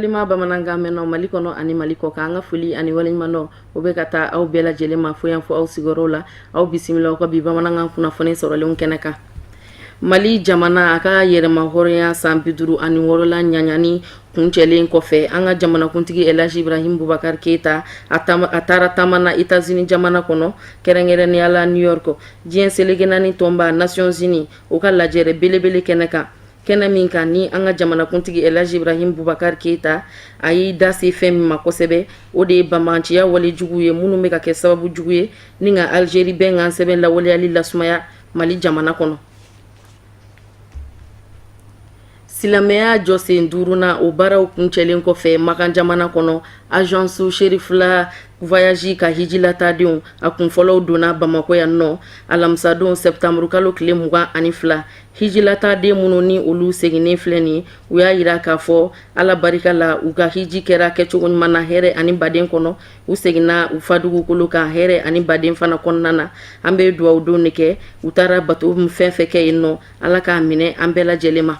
balima bamananga meno malikono ani maliko kanga fuli ani walimano obekata au bela jelema foyan fo au sigorola au bisimila ko bi bamananga kuna fone sorole keneka Mali jamana aka yerema horoya sampiduru ani worola nyanyani kuncelen kofe anga jamana kuntigi Elaji Ibrahim Boubacar Keita atara tamana États-Unis jamana kono kerengere ni ala New York jien selegenani tomba Nations Unies oka lajere belebele keneka kena minka ni anga jamana kuntigi Elaji Ibrahim Boubacar Keita ayi dasi fem makosebe ode bamanchiya wali juguye munu meka ke sababu juguye ninga Algérie benga seben la wali ali lasmaya Mali jamana kono Silamea Jose Nduruna o baraw kuncelen kofe makan jamana kono agence Sherifla voyage ka hijila tadion akun follow dona Bamako ya no alamsa don septembre kalo kile muga anifla hijila tade munoni olu segine fleni uya ira ka fo ala barika la uga hiji kera kecho mana here ani baden kono usegina ufadugu kuluka here ani baden fana konnana ambe duwa udonike utara batu mfefeke ino ala ka mine ambela jelema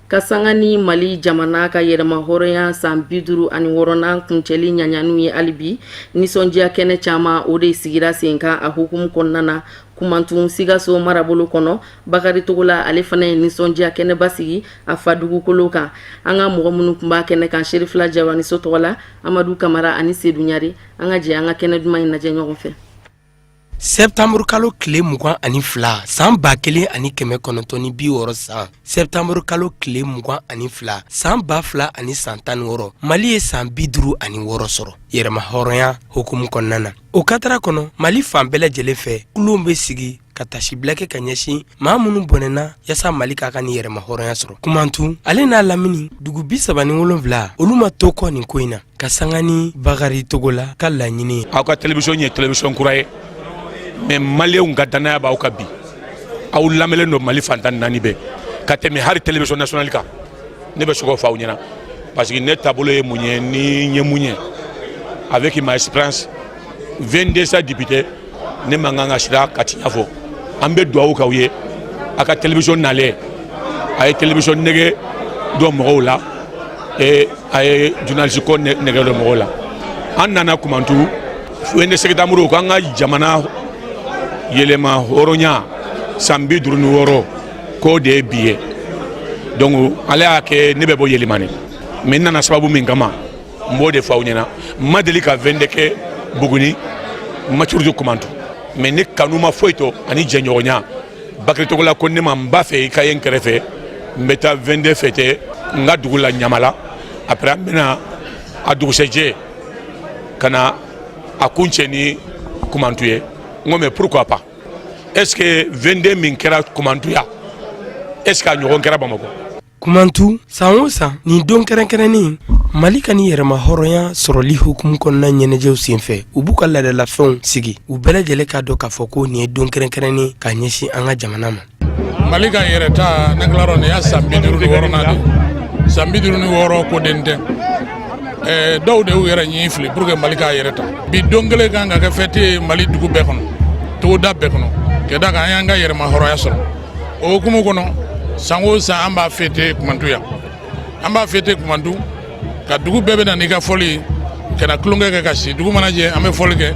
Kasangani Mali jamana ka yerema horoya san biduru ani worona kunceli nyanyanu ye alibi nisonjia kene chama ode sigira senka a hukum konnana kumantun sigaso marabolo kono Bakari Togola ale fana nisonjia kene basigi a fadugu koloka anga mogo munu kumba kene kan Sherifla Jawani Sotola Amadou Kamara ani Seydou Nyari anga je anga kene duma ina je ɲɔgɔn fɛ Septembre kalo kile mugan ani fila san ba kelen ani kɛmɛ kɔnɔntɔn bi wɔɔrɔ san Septembre kalo kile mugan ani fila san ba fila ani san tan ni wɔɔrɔ Mali ye san 50 ani wɔɔrɔ sɔrɔ yɛrɛma hɔrɔnya hukumu kɔnɔna na o katara kɔnɔ Mali fan bɛɛ lajɛlen fɛ kulon bɛ sigi ka tasibila kɛ ka ɲɛsin maa minnu bɔnɛna yasa Mali ka ka ni yɛrɛma hɔrɔnya sɔrɔ kumantu ale n'a lamini dugu 37 olu ma to kɔ nin ko in na ka sanga ni Bakari Togola ka laɲini aw ka télévision ye télévision kura ye mais Maliens ka danaya b'aw ka bi aw lamɛnlen don Mali fantan naani bɛɛ ka tɛmɛ hari télévision nationale kan ne bɛ sogo f'aw ɲɛna parce que ne taabolo ye mun ye ni ɲɛ mun ye avec ma expérience 22 députés ne man kan ka sira ka tiɲɛ fɔ an bɛ dugawu k'aw ye a ka télévision nalen a ye télévision nɛgɛ dɔ mɔgɔw la a ye journaliste ko nɛgɛ dɔ mɔgɔw la an nana kumantu 27 septembre k'an ka jamana yelema horonya san 56 ko de biye donc ale y'a kɛ ne bɛ bɔ yelemani mais nana sababu min kama mbo de faw ɲɛna ma deli ka 22 kɛ Buguni Maturudi kumantu mais ne kanu ma foyi to ani jɛɲɔgɔnya Bakari Togola ko ne ma n b'a fɛ i ka ye n kɛrɛfɛ n bɛ taa 22 fêter n ka dugu la Ɲamala après an bɛna a dugusɛjɛ ka na a kun cɛ ni kumantu ye n mais pourquoi pas est-ce que 22 min kɛra kumantuya est-ce que a ɲɔgɔn kɛra Bamako kumantu san o san ni don kɛrɛnkɛrɛnni Mali ka ni yɛrɛma hɔrɔnya sɔrɔli hukumu kɔnɔna ɲɛnajɛw senfɛ u b'u ka ladalafɛnw sigi u bɛɛ lajɛlen k'a dɔn k'a fɔ ko nin ye don kɛrɛnkɛrɛnni ka ɲɛsin an ka jamana ma Mali ka yɛrɛta ne kilarɔ nin y'a san 56 de san 56 ko den tɛ dɔw de y'u yɛrɛ ɲini fili pour que Mali k'a yɛrɛ ta bi don kelen kan ka kɛ fête Mali dugu bɛɛ kɔnɔ togoda bɛɛ kɔnɔ ka da kan an y'an ka yɛrɛma hɔrɔnya sɔrɔ o hukumu kɔnɔ san o san an b'a fête kumantu yan an b'a fête kumantu ka dugu bɛɛ bɛ na n'i ka fɔli ka na tulonkɛ kɛ ka si dugu mana jɛ an bɛ fɔli kɛ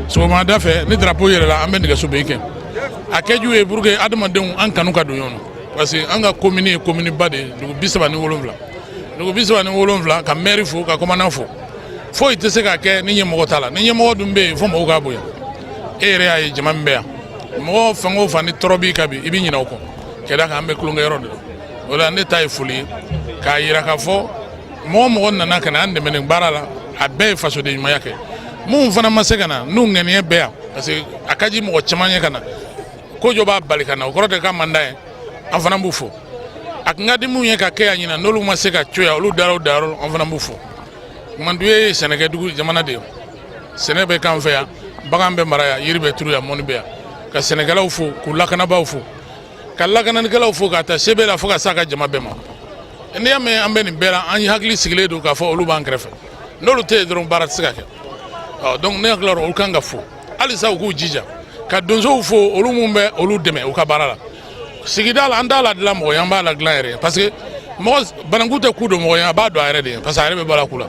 sɔgɔmada fɛ ni drapeau yɛlɛla an bɛ nɛgɛso bɛ kɛ a kɛju ye pour que adamadenw an kanu ka don ɲɔgɔn na parce que an ka commune ye commune ba de dugu 37 dugu 37 ka maire fo ka commandant fo foyi tɛ se ka kɛ ni ɲɛmɔgɔ t'a la ni ɲɛmɔgɔ dun bɛ yen fo mɔgɔw k'a bonya e yɛrɛ y'a ye jama min bɛ yan mɔgɔ fɛn o fɛn ni tɔɔrɔ b'i kan bi i bɛ ɲinɛ o kɔ ka da kan an bɛ tulonkɛyɔrɔ de la o la ne ta ye foli ye k'a jira k'a fɔ mɔgɔ nana ka na an dɛmɛ nin baara la a bɛɛ ye fasoden ɲumanya kɛ mun fana ma se ka na n'u ŋaniya bɛɛ yan parce que a ka di mɔgɔ caman ye ka na ko jɔ b'a bali ka na o kɔrɔ tɛ k'a man d'a ye an fana b'u fo a kun ka di mun ye ka kɛ yan ɲinan n'olu ma se ka to yan olu dara o dayɔrɔ an fana b'u fo kumantu ye sɛnɛkɛdugu jamana de ye sɛnɛ bɛ k'an fɛ yan bagan bɛ mara yan yiri bɛ turu yan mɔni bɛ yan ka sɛnɛkɛlaw fo k'u lakanabaaw fo ka lakananikɛlaw fo ka taa sebe la fo ka s'a ka jama bɛɛ ma n'i y'a mɛn an bɛ nin bɛɛ la an hakili sigilen don k'a fɔ olu b'an kɛrɛfɛ n'olu tɛ yen dɔrɔn baara tɛ se ka kɛ donc ne hakili la olu kan ka fo halisa u k'u jija ka donsow fo olu mun bɛ olu dɛmɛ u ka baara la sigida la an t'a la dilan mɔgɔ ye an b'a la dilan yɛrɛ parce que mɔgɔ bananku tɛ ku don mɔgɔ ye a b'a dɔn a yɛrɛ de parce que a yɛrɛ bɛ balo ku la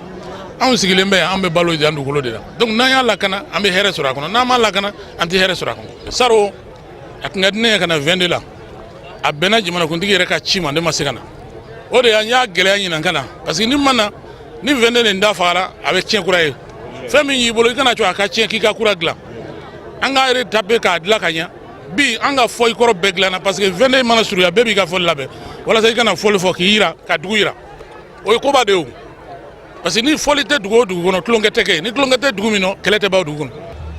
anw sigilen bɛ yan an bɛ balo jan dugukolo de la donc n'an y'a lakana an bɛ hɛrɛ sɔrɔ a kɔnɔ n'an m'a lakana an tɛ hɛrɛ sɔrɔ a kɔnɔ saro a tun ka di ne ye ka na 22 la a bɛnna jamanakuntigi yɛrɛ ka ci ma ne ma se ka na o de y'an y'a gɛlɛya ɲinan ka na parce que ni ma na ni 22 nin da fagara a bɛ tiɲɛ kura ye fɛn min y'i bolo i kana to a ka tiɲɛ k'i ka kura dilan an k'a yɛrɛ taper k'a dilan ka ɲɛ bi an ka fɔ i kɔrɔ bɛɛ dilanna parce que 22 mana surunya bɛɛ b'i ka fɔli labɛn walasa i kana fɔli fɔ k'i yira ka dugu yira o ye koba de ye o parce que ni fɔli tɛ dugu o dugu kɔnɔ tulonkɛ tɛ kɛ ni tulonkɛ tɛ dugu min na kɛlɛ tɛ ban dugu kɔnɔ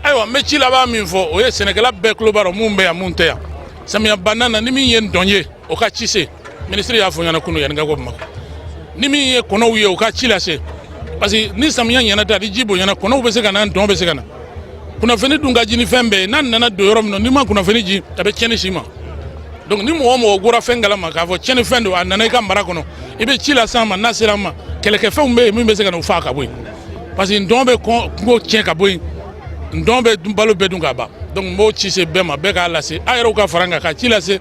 ayiwa n bɛ ci laban min fɔ o ye sɛnɛkɛla bɛɛ tulo b'a dɔn mun bɛ yan mun tɛ yan samiya banna na ni min ye n dɔn ye o ka ci se ministre y'a fɔ ɲɛna kunu yanni ka ko Bamakɔ ni min ye kɔnɔw ye o ka ci lase parce que ni samiya ɲɛna ta ni ji bonyana kɔnɔw bɛ se ka na dɔn bɛ se ka na kunnafoni dun ka ji ni fɛn bɛɛ ye n'a nana don yɔrɔ min na n'i ma kunnafoni ji a bɛ tiɲɛni si ma donc ni mɔgɔ o mɔgɔ gora fɛn kalama k'a fɔ tiɲɛni fɛn don a nana i ka mara kɔnɔ i bɛ ci lase an ma n'a sera an ma kɛlɛkɛfɛnw bɛ yen min bɛ se ka n'u faa ka bɔ yen parce que ndɔn bɛ kungo tiɲɛ ka bɔ yen ndɔn bɛ balo bɛɛ dun ka ban donc n b'o ci se bɛɛ ma bɛɛ k'a lase a yɛrɛw ka fara n kan ka ci lase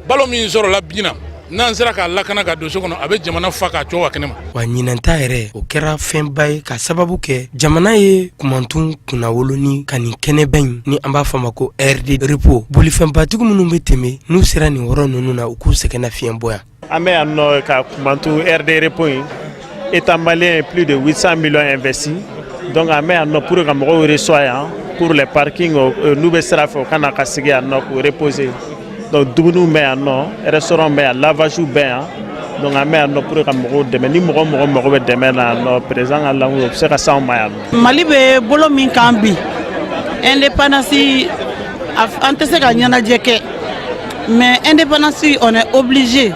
balo min sɔrɔla bi na n'an sera k'a lakana ka don so kɔnɔ a bɛ jamana fa k'a cɔ ka kɛnɛ ma wa ɲinanta yɛrɛ o kɛra fɛnba ye ka sababu kɛ jamana ye kumantun kunnawoloni ka nin kɛnɛba in ni an b'a fɔ ma ko RD repo bolifɛnbatigi minnu bɛ tɛmɛ n'u sera nin yɔrɔ ninnu na u k'u sɛgɛnna fiɲɛ bɔ yan an bɛ yan nɔ ka kumantu RD repo in État malien plus de 800 millions investis donc an bɛ yan nɔ pour ka mɔgɔw reçoit yan pour les parkings n'u bɛ sira fɛ u ka na ka sigi yan nɔ k'u reposer donc dumuniw bɛ yan nɔ restaurant bɛ yan lavage bɛ yan donc an bɛ yan nɔ pour ka mɔgɔw dɛmɛ ni mɔgɔ mago bɛ dɛmɛ na yan nɔ président ka langue o bɛ se ka s'anw ma yan nɔ. Mali bɛ bolo min kan bi indépendance an tɛ se ka ɲɛnajɛ kɛ mais indépendance on est obligé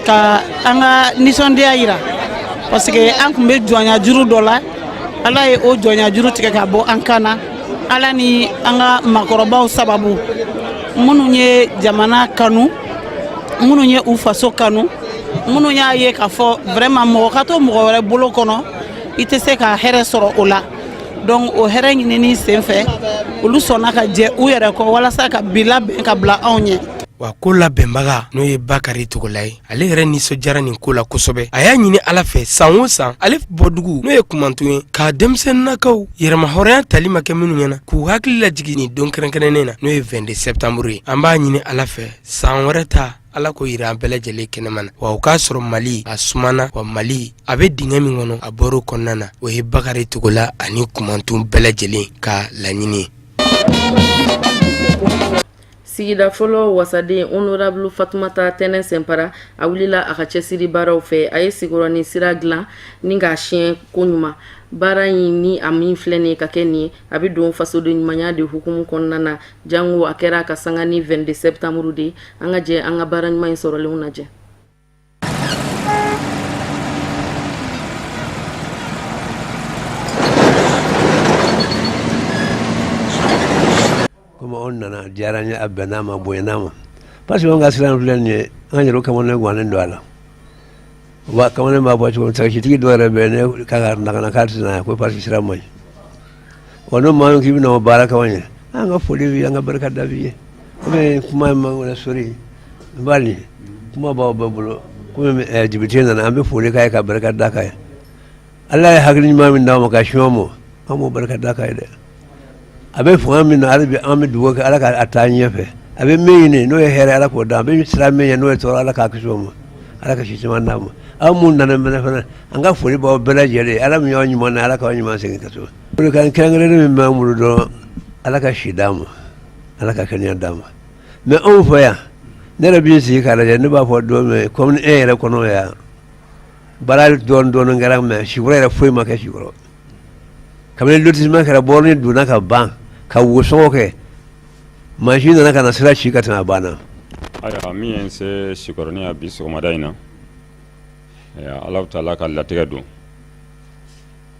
ka an ka nisɔndiya yira parce que an tun bɛ jɔnya juru dɔ la ala ye o jɔnya juru tigɛ ka bɔ an kan na ala ni an ka makɔrɔbaw sababu minnu ye jamana kanu minnu ye u faso kanu minnu y'a ye k'a fɔ vraiment mɔgɔ ka to mɔgɔ wɛrɛ bolo kɔnɔ i tɛ se ka hɛrɛ sɔrɔ o la donc o hɛrɛ ɲinini senfɛ olu sɔnna ka jɛ u yɛrɛ kɔ walasa ka bi labɛn ka bila anw ɲɛ wa ko labɛnbaga n'o ye Bakari Togola ye ale yɛrɛ nisɔndiyara nin ko la kosɛbɛ a y'a ɲini ala fɛ san o san ale bɔdugu n'o ye kumantun ye ka denmisɛnninakaw yɛrɛmahɔrɔnya tali ma kɛ minnu ɲɛna k'u hakili lajigi nin don kɛrɛnkɛrɛnnen na n'o ye 22 septembre ye an b'a ɲini ala fɛ san wɛrɛ ta ala ko yira an bɛɛ lajɛlen kɛnɛma na wa o k'a sɔrɔ Mali a sumana wa Mali a bɛ dingɛ min kɔnɔ a bɔra o kɔnɔna na o ye Bakari Togola ani kumantun bɛɛ lajɛlen ka laɲini ye. sigida fɔlɔ wasaden honorable Fatumata Tɛnɛ Sɛnpara a wulila a ka cɛsiri baaraw fɛ a ye sigiyɔrɔ ni sira dilan ni k'a siɲɛ ko ɲuman baara in ni a min filɛ nin ka kɛ nin ye a bɛ don fasoden ɲumanya de hukumu kɔnɔna na jango a kɛra ka sanga ni 22 septembre de an ka jɛ an ka baara ɲuman in sɔrɔlenw lajɛ. Comme on nana diyara n ye a bɛnna ma bonyana ma parce que an ka siran filɛ nin ye an yɛrɛ kamalen gannen don a la wa kamalen b'a bɔ cogo min takisitigi dɔ yɛrɛ bɛ ne k'a ka nakana k'a tɛ na ko parce que sira man ɲi wa n'o maa min k'i bɛna o baara kɛ an ye an ka foli b'i ye an ka barika da b'i ye komi kuma in man wɛrɛ sori n b'a nin kuma b'aw bɛɛ bolo komi jibiti nana an bɛ foli k'a ye ka barika da k'a ye ala ye hakili ɲuman min d'aw ma ka siɲɛ mɔ an b'o barika da k'a ye dɛ a bɛ fanga min na hali bi an bɛ dugawu kɛ ala ka taa ɲɛfɛ a bɛ min ɲini n'o ye hɛrɛ ala k'o d'a ma a bɛ sira min ye n'o ye tɔɔrɔ ala k'a kisi o ma ala ka si caman d'a ma aw mun nana mɛnɛ fana an ka foli b'aw bɛɛ lajɛlen ala min y'aw ɲuman na ala k'aw ɲuman segin ka so kan kɛrɛnkɛrɛnnen min b'an bolo dɔrɔn ala ka si d'a ma ala ka kɛnɛya d'a ma mɛ anw fɛ yan ne yɛrɛ b'i sigi k'a lajɛ ne b'a fɔ don min komi e yɛrɛ kɔnɔ yan baara dɔɔnin kɛra mɛ sikɔrɔ yɛrɛ foyi ma kɛ sikɔrɔ kabini lotissement kɛra bɔrɔni donna ka ban ka wosɔngɔ kɛ mansin nana ka na sira ci ka tɛmɛ a banna. Ayiwa min ye n se sikɔrɔni ya bi sɔgɔmada in na Alahu Taala ka latigɛ don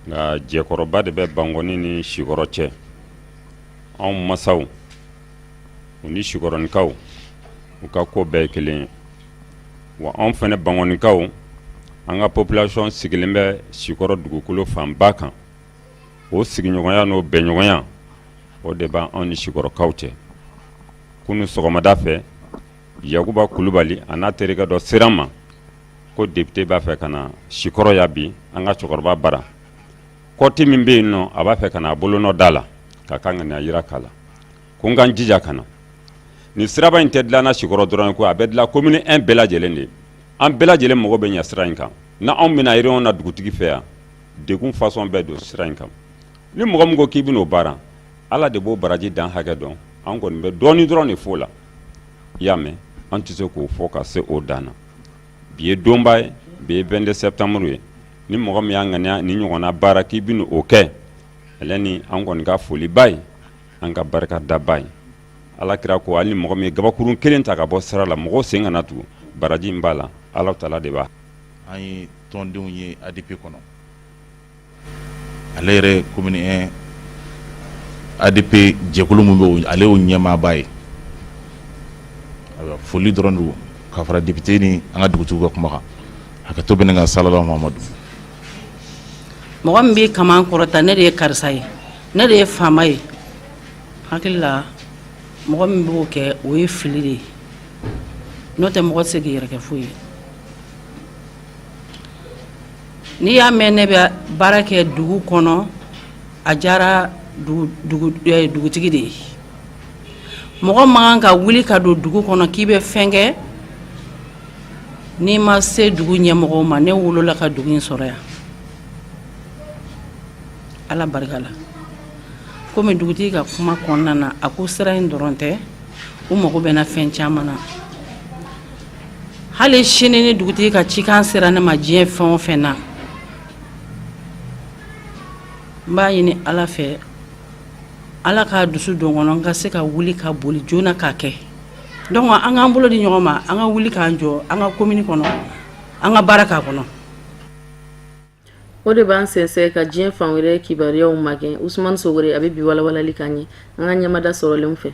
nka jɛkɔrɔba de bɛ Bangɔni ni Sikɔrɔ cɛ anw masaw u ni sikɔrɔnikaw u ka ko bɛɛ ye kelen ye wa anw fɛnɛ Bangɔnikaw an ka population sigilen bɛ Sikɔrɔ dugukolo fanba kan o sigiɲɔgɔnya n'o bɛnɲɔgɔnya o de b'an ni Sikɔrɔkaw cɛ kunu sɔgɔmada fɛ Yakuba Kulubali a n'a terikɛ dɔ sera ma ko député b'a fɛ ka na sikɔrɔya bi an ka cɛkɔrɔba bara kɔti min bɛ yen nɔ a b'a fɛ ka na a bolonɔ da la ka kan ka na yira k'a la ko n ka n jija ka na ni siraba in tɛ dilanna sikɔrɔ dɔrɔn ko a bɛ dilan commune 1 bɛɛ lajɛlen de an bɛɛ lajɛlen mago bɛ ɲɛ sira in kan na anw bɛna réunion na dugutigi fɛ yan degun façon bɛɛ don sira in kan ni mɔgɔ min ko k'i bɛn'o baara ala de b'o baraji dan hakɛ dɔn an kɔni bɛ dɔɔni dɔrɔn de fɔ la i y'a mɛn an tɛ se k'o fɔ ka se o dan na bi ye donba ye bi ye 22 septembre ye ni mɔgɔ min y'a ŋaniya ni ɲɔgɔnna baara k'i bɛna o kɛ ɛlɛ ni an kɔni ka foliba ye an ka barikadaba ye ala kira ko hali ni mɔgɔ min ye gabakurun kelen ta ka bɔ sira la mɔgɔw sen kana tugu baraji in b'a la ala taala de b'a an ye tɔndenw ye ADP kɔnɔ ale yɛrɛ commune 1 ADP jɛkulu min bɛ ale y'o ɲɛmaaba ye foli dɔrɔn don ka fara député ni an ka dugutigiw ka kuma kan hakɛto bɛ ne ka salala Mamadu mɔgɔ min b'i kama an kɔrɔta ne de ye karisa ye ne de ye faama ye hakili la mɔgɔ min b'o kɛ o ye fili de ye n'o tɛ mɔgɔ tɛ se k'i yɛrɛ kɛ foyi ye n'i y'a mɛn ne bɛ baara kɛ dugu kɔnɔ a diyara dugutigi de ye mɔgɔ man kan ka wuli ka don dugu kɔnɔ k'i bɛ fɛn kɛ n'i ma se dugu ɲɛmɔgɔw ma ne wolola ka dugu in sɔrɔ yan ala barika la komi dugutigi ka kuma kɔnɔna na a ko sira in dɔrɔn tɛ u mago bɛ na fɛn caman na hali sini ni dugutigi ka cikan sera ne ma diɲɛ fɛn o fɛn na n b'a ɲini ala fɛ ala ka dusu don kɔnɔ n ka se ka wuli ka boli joona k'a kɛ donc an k'an bolo di ɲɔgɔn ma an ka wuli k'an jɔ an ka commune kɔnɔ an ka baara k'a kɔnɔ o de b'an sɛnsɛn ka diɲɛ fan wɛrɛ kibaruyaw magɛn Usumani Sogore a bɛ bi walawalali k'an ye an ka ɲɛmada sɔrɔlenw fɛ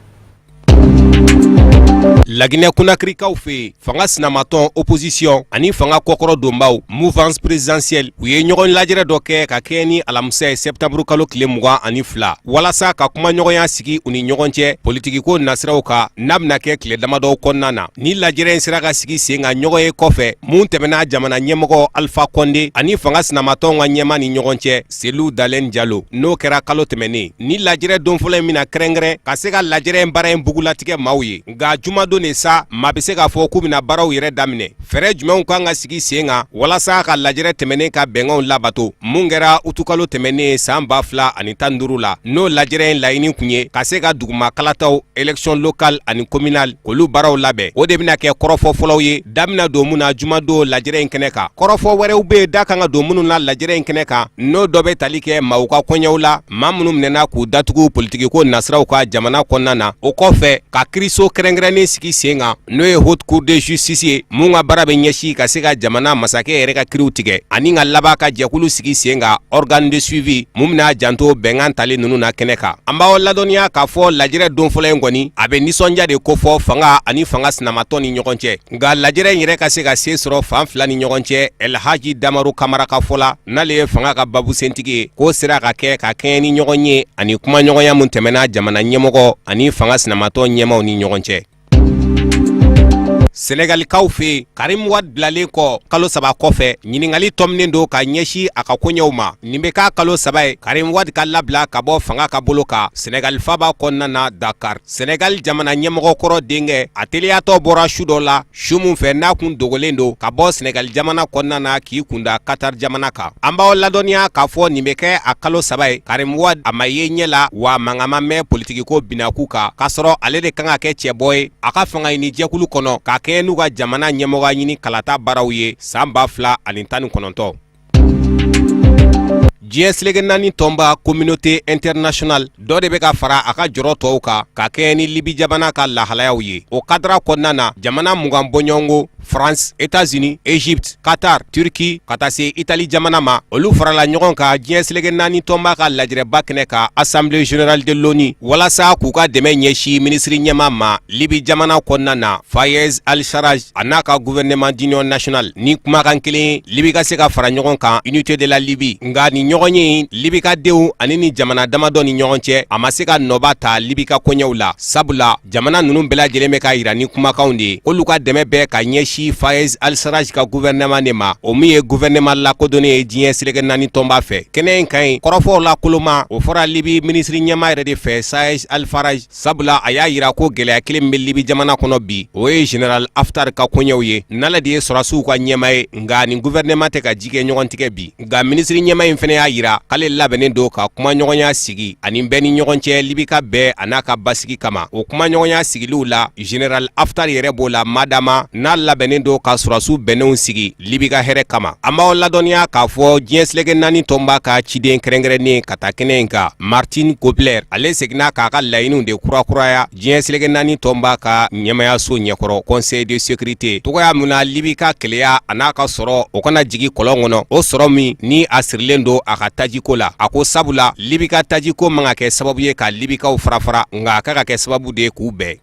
Laginɛ Konakirikaw fɛ fanga sinamatɔn opposition ani fanga kɔkɔrɔ donbaw mouvance présidentielle u ye ɲɔgɔn lajɛrɛ dɔ kɛ ka kɛ ni alamisa septembre kalo tile 22 walasa ka kuma ɲɔgɔnya sigi u ni ɲɔgɔn cɛ politigiko nasiraw ka n'a bɛna kɛ tile damadɔ kɔnɔna na ni lajɛrɛ in sera ka sigi sen ka ɲɔgɔn ye kɔfɛ mun tɛmɛna jamana ɲɛmɔgɔ Alpha Condé ani fanga sinamatɔn ka ɲɛma ni ɲɔgɔn cɛ Cellou Dalein Diallo n'o kɛra kalo tɛmɛnen ni lajɛrɛ don fɔlɔ in mina kɛrɛnkɛrɛn ka se ka lajɛrɛ in baara in bugulatigɛ maaw ye nka jumadon ne sa maa bɛ se k'a fɔ k'u bɛna baaraw yɛrɛ daminɛ fɛɛrɛ jumɛnw kan ka sigi sen kan walasa ka lajɛrɛ tɛmɛnen ka bɛnkanw labato mun kɛra utukalo tɛmɛnen san 2015 la n'o lajɛrɛ in laɲini kun ye ka se ka duguma kalataw élection locale ani communale k'olu baaraw labɛn o de bɛna kɛ kɔrɔfɔ fɔlɔw ye da bɛna don mun na jumadon lajɛrɛ in kɛnɛ kan kɔrɔfɔ wɛrɛw bɛ yen da kan ka don minnu na lajɛrɛ in kɛnɛ kan n'o dɔ bɛ tali kɛ maaw ka kɔɲɛw la maa minnu minɛna k'u datugu politigiko nasiraw ka jamana kɔnɔna na o kɔfɛ ka kiiriso kɛrɛnkɛrɛnnen sigi sen kan n'o ye haute cour de justice ye mun ka baara bɛ ɲɛsin ka se ka jamana masakɛ yɛrɛ ka kiiriw tigɛ ani ka laban ka jɛkulu sigi sen kan organe de suivi mun bɛna janto bɛnkan tali ninnu na kɛnɛ kan an b'aw ladɔnniya k'a fɔ lajɛrɛ don fɔlɔ in kɔni a bɛ nisɔndiya de ko fɔ fanga ani fanga sinamatɔ ni ɲɔgɔn cɛ nka lajɛrɛ in yɛrɛ ka se ka se sɔrɔ fan fila ni ɲɔgɔn cɛ Elhaji Damaru Kamara ka fɔ la n'ale ye fanga ka babu sentigi ye k'o sera ka kɛ ka kɛɲɛ ni ɲɔgɔn ye ani kuma ɲɔgɔnya mun tɛmɛna jamana ɲɛmɔgɔ ani fanga sinamatɔ ɲɛmaw ni ɲɔgɔn cɛ. Senegalikaw fɛ Karim Wade bilalen kɔ kalo 3 kɔfɛ ɲiningali tɔminen don ka ɲɛsin a ka koɲɛw ma nin bɛ k'a kalo 3 ye Karim Wade ka labila ka bɔ fanga ka bolo kan Senegal faba kɔnɔna na Dakar Senegal jamana ɲɛmɔgɔ kɔrɔ denkɛ a teliyatɔ bɔra su dɔ la su mun fɛ n'a kun dogolen don ka bɔ Senegal jamana kɔnɔna na k'i kunda Qatar jamana kan an b'aw ladɔnniya k'a fɔ nin bɛ kɛ a kalo 3 ye Karim Wade a ma ye ɲɛ la wa mankan ma mɛn politigiko binaku kan k'a sɔrɔ ale de kan ka kɛ cɛbɔ ye a ka fanga ɲini jɛkulu kɔnɔ ka kɛ n'u ka jamana ɲɛmɔgɔ ɲini kalata baaraw ye san 2019. diɲɛ selege naani tɔnba communauté internationale dɔ de bɛ ka fara a ka jɔrɔ tɔw kan ka kɛ ni Libi jamana ka lahalayaw ye o kadira kɔnɔna na jamana 20 bɔɲɔgɔnko France, États-Unis, Égypte, Qatar, Turquie ka taa se Italie jamana ma olu farala ɲɔgɔn kan diɲɛ selege naani tɔnba ka lajɛrɛba kɛnɛ ka Assemblée générale de l'ONU walasa k'u ka dɛmɛ ɲɛsin ministre ɲɛma ma Libi jamana kɔnɔna na Fayez al-Sarraj a n'a ka gouvernement d'union nationale ni kumakan kelen Libi ka se ka fara ɲɔgɔn kan unité de la Libye nka ni ɲɔgɔn ye Libi ka denw ani ni jamana damadɔ ni ɲɔgɔn cɛ a ma se ka nɔba ta Libi ka koɲɛw la sabula jamana ninnu bɛɛ lajɛlen bɛ ka yira ni kumakanw de ye k'olu ka dɛmɛ bɛɛ ka ɲɛsin ɲɛsi Fayez al-Sarraj ka gouvernement de ma o min ye gouvernement lakodɔnnen ye diɲɛ seleke naani tɔnba fɛ. Kɛnɛ in ka ɲi kɔrɔfɔw la koloma o fɔra Libi ministre ɲɛma yɛrɛ de fɛ Fayez al-Sarraj sabula a y'a yira ko gɛlɛya kelen bɛ Libi jamana kɔnɔ bi o ye général Haftar ka koɲɛw ye n'ale de ye sɔrɔsiw ka ɲɛma ye nka nin gouvernement tɛ ka ji kɛ ɲɔgɔn tigɛ bi nka ministre ɲɛma in fɛnɛ y'a yira k'ale labɛnnen don ka kuma ɲɔgɔnya sigi ani bɛɛ ni ɲɔgɔn cɛ Libi ka bɛɛ a n'a ka basigi kama o kuma ɲɔgɔnya sigiliw la général Haftar yɛrɛ b'o la madama n'a labɛnnen don ka sɔrɔsiw bɛnnenw sigi Libi ka hɛrɛ kama an b'aw ladɔnniya k'a fɔ diɲɛ seleke naani tɔnba ka ciden kɛrɛnkɛrɛnnen ka taa kɛnɛ in kan Martin Kobler ale seginna k'a ka laɲiniw de kurakuraya diɲɛ seleke naani tɔnba ka ɲɛmayaso ɲɛkɔrɔ conseil de sécurité togoya mun na Libi ka kɛlɛya a n'a ka sɔrɔ o kana jigi kɔlɔn kɔnɔ o sɔrɔ min ni a sirilen don a ka tajiko la a ko sabula Libi ka tajiko man ka kɛ sababu ye ka Libikaw farafara nka a ka kɛ sababu de ye k'u bɛɛ.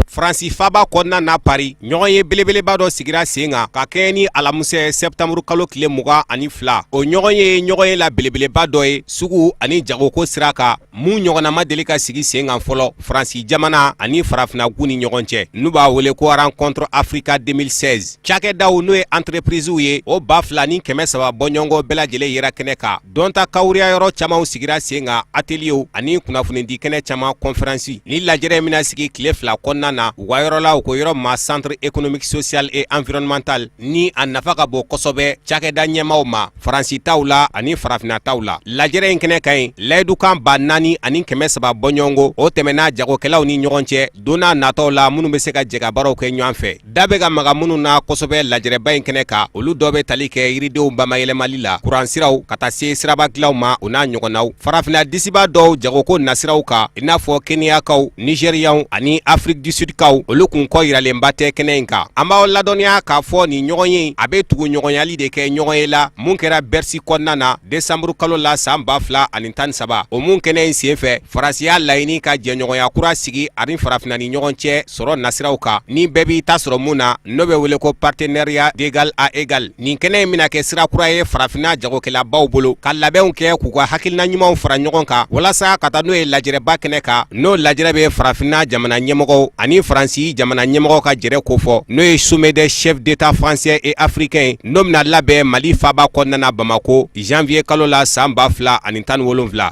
Fransi faba kɔnɔna na Paris ɲɔgɔn ye belebeleba dɔ sigira sen kan ka kɛɲɛ ni alamusɛ septembre kalo tile 22 o ɲɔgɔn ye la belebeleba dɔ ye sugu ani jagoko sira kan mun ɲɔgɔnna ma deli ka sigi sen kan fɔlɔ Fransi jamana ani farafinagu ni ɲɔgɔn cɛ n'u b'a wele ko rencontre Africa 2016 cakɛdaw n'o ye entreprisew ye o 2300 bɔɲɔgɔnko bɛɛ lajɛlen yera kɛnɛ kan dɔnta kawuriya yɔrɔ camanw sigira sen kan ateliers ani kunnafonidi kɛnɛ caman conférence ni lajɛrɛ mina sigi tile 2 kɔnɔna na u ka yɔrɔ la u ko yɔrɔ ma centre économique social et environnemental ni a nafa ka bon kosɛbɛ cakɛda ɲɛmaw ma faransi taw la ani farafina taw la lajɛrɛ in kɛnɛ ka ɲi layidukan 4,000 ani 300 bɔɲɔgɔnko o tɛmɛna jagokɛlaw ni ɲɔgɔn cɛ don n'a nataw la minnu bɛ se ka jɛka baaraw kɛ ɲɔgɔn fɛ da bɛ ka maga minnu na kosɛbɛ lajɛrɛba in kɛnɛ kan olu dɔ bɛ tali kɛ yiridenw bamayɛlɛmali la kuransiraw ka taa se siraba dilanw ma o n'a ɲɔgɔnnaw farafina disiba dɔw jagoko nasiraw kan i n'a fɔ keniyakaw nigeriyanw ani afrique du sud kaw olu kun kɔ yiralenba tɛ kɛnɛ in kan an b'aw ladɔnniya k'a fɔ nin ɲɔgɔn ye a bɛ tugu ɲɔgɔnyali de kɛ ɲɔgɔn ye la mun kɛra Bercy kɔnɔna na décembre kalo la san 2013 o mun kɛnɛ in senfɛ faransi y'a laɲini ka jɛɲɔgɔnya kura sigi ani farafina ni ɲɔgɔn cɛ sɔrɔ nasiraw kan ni bɛɛ b'i ta sɔrɔ mun na n'o bɛ wele ko partenariat d'égal à égal nin kɛnɛ in bɛna kɛ sira kura ye farafina jagokɛlabaw bolo ka labɛnw kɛ k'u ka hakilina ɲumanw fara ɲɔgɔn kan walasa ka taa n'o ye lajɛrɛba kɛnɛ kan n'o lajɛrɛ bɛ farafina jamana ɲɛmɔgɔw ani faransi jamana ɲɛmɔgɔ ka jɛrɛ ko fɔ n'o ye sommet des chefs d'état français et africains n'o bɛna labɛn Mali faba kɔnɔna na Bamako janvier kalo la san 2017.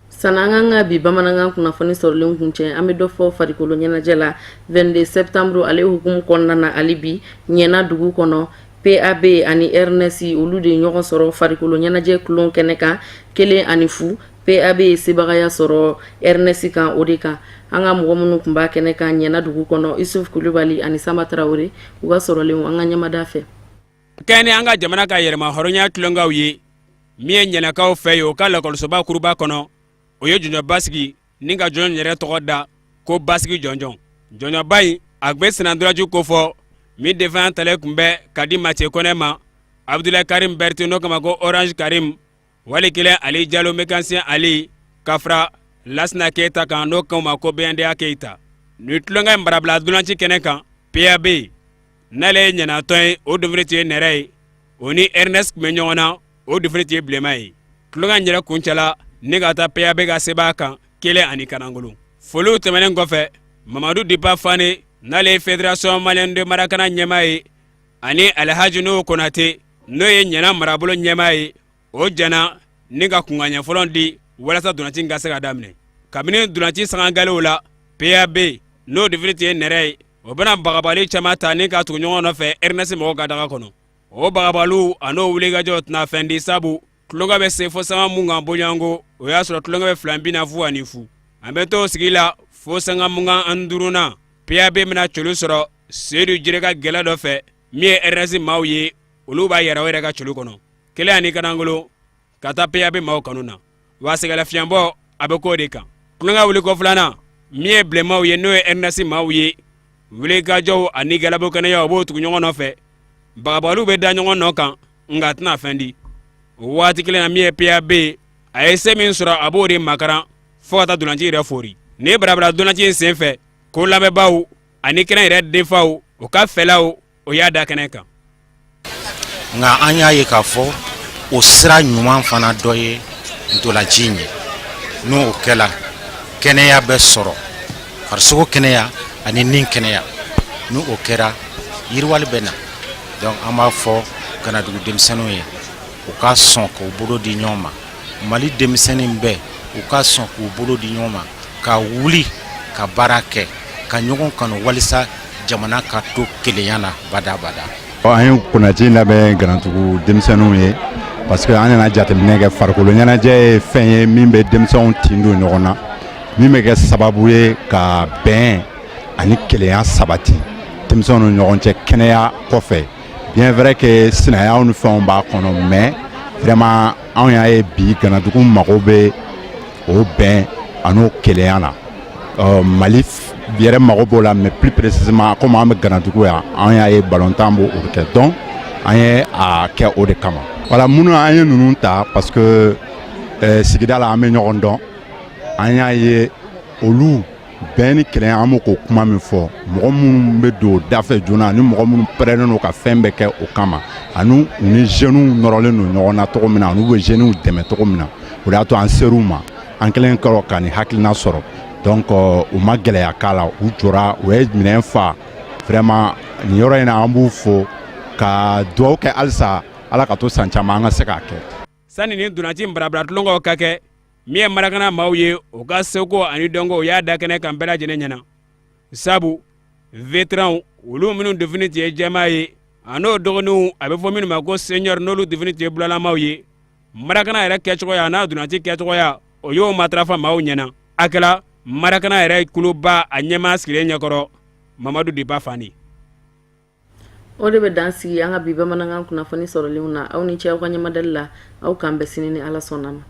Sananga nga bi bamanangan kunnafoni sɔrɔlen kun cɛ an bɛ dɔ fɔ farikolo ɲɛnajɛ la 22 septembre ale hukumu kɔnɔna na ali bi ɲɛna dugu kɔnɔ PAB ani RNC olu de ɲɔgɔn sɔrɔ farikolo ɲɛnajɛ kulon kɛnɛ kan 1 ani 0 PAB ye sebagaya sɔrɔ RNC kan o de kan an ka mɔgɔ minnu kun b'a kɛnɛ kan ɲɛna dugu kɔnɔ Isuf Kulubali ani Sama Traore u ka sɔrɔlen an ka ɲɛmada fɛ kɛnɛ an ka jamana ka yɛrɛma hɔrɔnya tulongaw ye min ye ɲɛnakaw fɛ ye o ka lakɔlisoba kuruba kɔnɔ o ye jɔnjɔn basigi ni ka jɔn yɛrɛ tɔgɔ da ko basigi jɔnjɔn jɔnjɔnba in a bɛ sinandraju ko fɔ min defan tale kun bɛ ka di Mathieu Kone ma Abdoulaye Karim Berté n'o kama ko Orange Karim wali kelen Ali Diallo mécanicien Ali Kafra Lasna Keita kan n'o kama ko BNDA Keita ni tulonga in barabila dulanci kɛnɛ kan PAB n'ale ye ɲɛnatɔn ye o dufiri tun ye nɛrɛ ye o ni Ernest kun bɛ ɲɔgɔn na o dufiri tun ye bilenma ye tulonga in yɛrɛ kuncɛla ni ka taa PAB ka seba kan 1 ani kanangolo foliw tɛmɛnen kɔfɛ Mamadou Dipa Fane n'ale ye Fédération Malienne de Marakana ɲɛmaa ye ani Alhaji Nuhu Konate n'o ye ɲɛna marabolo ɲɛmaa ye o jɛna ni ka kunkanɲɛ fɔlɔ di walasa dolanci ka se ka daminɛ kabini dolanci sangangalew la PAB n'o dufiri tun ye nɛrɛ ye o bɛna bagabali caman ta ni ka tugu ɲɔgɔn nɔfɛ Ernest mɔgɔw ka daga kɔnɔ o bagabaliw a n'o wulikajɔw tɛna fɛn di sabu tulonga bɛ se fo sanga mun kan boɲango o y'a sɔrɔ tulonga bɛ 240 ani fu an bɛ to sigi la fo sanga mun kan an duruna PAB bɛna colu sɔrɔ Seydou Jire ka gɛlɛ dɔ fɛ min ye RNC maaw ye olu b'a yɛrɛ o yɛrɛ ka colu kɔnɔ 1 ani kanangolo ka taa PAB maaw kanu na wa sɛgɛlɛ fiɲɛbɔ a bɛ k'o de kan tulonga wuli ko filanan min ye bilenmaw ye n'o ye RNC maaw ye wulikajɔw ani gɛlɛbo kɛnɛyaw o b'o tugu ɲɔgɔn nɔfɛ bagabaliw bɛ da ɲɔgɔn nɔ kan nka a tɛna fɛn di o waati kelen na min ye PAB a ye se min sɔrɔ a b'o de makaran fo ka taa dolanci yɛrɛ fori ni barabara dolanci in senfɛ ko lamɛnbaaw ani kɛnɛ yɛrɛ denfaw o ka fɛlaw o y'a da kɛnɛ kan nka an y'a ye k'a fɔ o sira ɲuman fana dɔ ye ntolanci in ye n'o kɛla kɛnɛya bɛ sɔrɔ farisogo kɛnɛya ani nin kɛnɛya ni o kɛra yiriwali bɛ na donc an b'a fɔ Ganadugu denmisɛnninw ye u ka sɔn k'u bolo di ɲɔgɔn ma Mali denmisɛnnin bɛɛ u ka sɔn k'u bolo di ɲɔgɔn ma ka wuli ka baara kɛ ka ɲɔgɔn kanu walisa jamana ka to kelenya na badabada. An ye kunnati labɛn Ganadugu denmisɛnninw ye parce que an nana jateminɛ kɛ farikolo ɲɛnajɛ ye fɛn ye min bɛ denmisɛnw tin don ɲɔgɔn na min bɛ kɛ sababu ye ka bɛn ani kelenya sabati denmisɛnw ni ɲɔgɔn cɛ kɛnɛya kɔfɛ bien vrai que sinayaw ni fɛnw b'a kɔnɔ mais vraiment anw y'a ye bi Ganadugu mago bɛ o bɛn ani kelenya na Mali yɛrɛ mago b'o la mais plus précisément comme an bɛ Ganadugu yan an y'a ye balontan b'o kɛ donc an ye a kɛ o de kama voilà minnu an ye ninnu ta parce que sigida la an bɛ ɲɔgɔn dɔn an y'a ye olu bɛn ni kelenya an b'o k'o kuma min fɔ mɔgɔ minnu bɛ don da fɛ joona ani mɔgɔ minnu pɛrɛnnen don ka fɛn bɛɛ kɛ o kama ani u ni jeunes nɔrɔlen don ɲɔgɔn na cogo min na ani u bɛ jeunes dɛmɛ cogo min na o de y'a to an ser'u ma an kɛlen kɔrɔ ka nin hakilina sɔrɔ donc u ma gɛlɛya k'a la u jɔra u ye minɛn fa vraiment nin yɔrɔ in na an b'u fo ka dugawu kɛ halisa ala ka to san caman an ka se k'a kɛ. Sani ni donati barabara tulonkaw ka kɛ min ye Marakana maaw ye u ka seko ani dɔnko u y'a da kɛnɛ kan bɛɛ lajɛlen ɲɛna sabu vétéran olu minnu definiti ye jɛmaa ye a n'o dɔgɔninw a bɛ fɔ minnu ma ko senior n'olu definiti ye bulalamaw ye Marakana yɛrɛ kɛcogoya n'a donati kɛcogoya o y'o matarafa maaw ɲɛna a kɛla Marakana yɛrɛ kuluba a ɲɛmaa sigilen ɲɛkɔrɔ Mamadu Diba Fani. O de bɛ dan sigi an ka bi bamanankan kunnafoni sɔrɔlenw na aw ni cɛ aw ka ɲɛmadali la aw k'an bɛn sini ni Ala sɔnna ma.